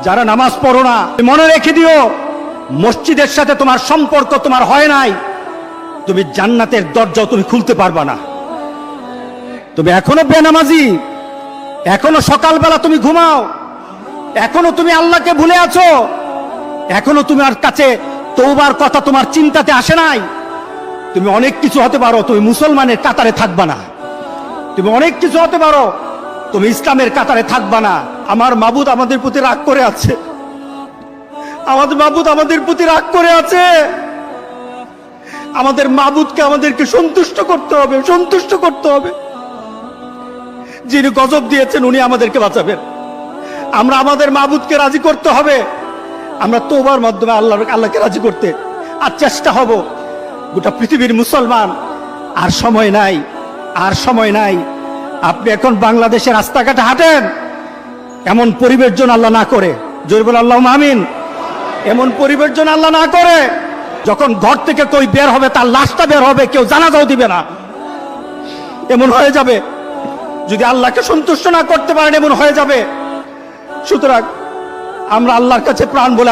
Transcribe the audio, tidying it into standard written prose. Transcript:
যারা নামাজ পড়ো না, মনে রেখে দিও, মসজিদের সাথে তোমার সম্পর্ক তোমার হয় নাই, তুমি জান্নাতের দরজাও তুমি খুলতে পারবা না। তুমি এখনো বেনামাজি, এখনো সকালবেলা তুমি ঘুমাও, এখনো তুমি আল্লাহকে ভুলে আছো, এখনো তোমার কাছে তওবার কথা তোমার চিন্তাতে আসে নাই। তুমি অনেক কিছু হতে পারো, তুমি মুসলমানের কাতারে থাকবা না। তুমি অনেক কিছু হতে পারো, তুমি ইসলামের কাতারে থাকবা না। আমার মাবুদ আমাদের প্রতি রাগ করে আছে, আমাদের মাবুদ আমাদের প্রতি রাগ করে আছে। আমাদের মাবুদকে আমাদেরকে সন্তুষ্ট করতে হবে, সন্তুষ্ট করতে হবে। যিনি গজব দিয়েছেন উনি আমাদেরকে বাঁচাবেন। আমরা আমাদের মাবুদকে রাজি করতে হবে। আমরা তওবার মাধ্যমে আল্লাহকে রাজি করতে আর চেষ্টা হব। গোটা পৃথিবীর মুসলমান, আর সময় নাই, আর সময় নাই। আপনি এখন বাংলাদেশের রাস্তাঘাটে হাঁটেন, এমন পরিবেশ যেন আল্লাহ না করে, জোরে বলে আল্লাহুম্মা আমিন। এমন পরিবেশ যেন আল্লাহ না করে, যখন ঘর থেকে কই বের হবে তার লাশটা বের হবে, কেউ জানাজাও দিবে না, এমন হয়ে যাবে। যদি আল্লাহকে সন্তুষ্ট না করতে পারেন এমন হয়ে যাবে। সুতরাং আমরা আল্লাহর কাছে প্রাণ বলে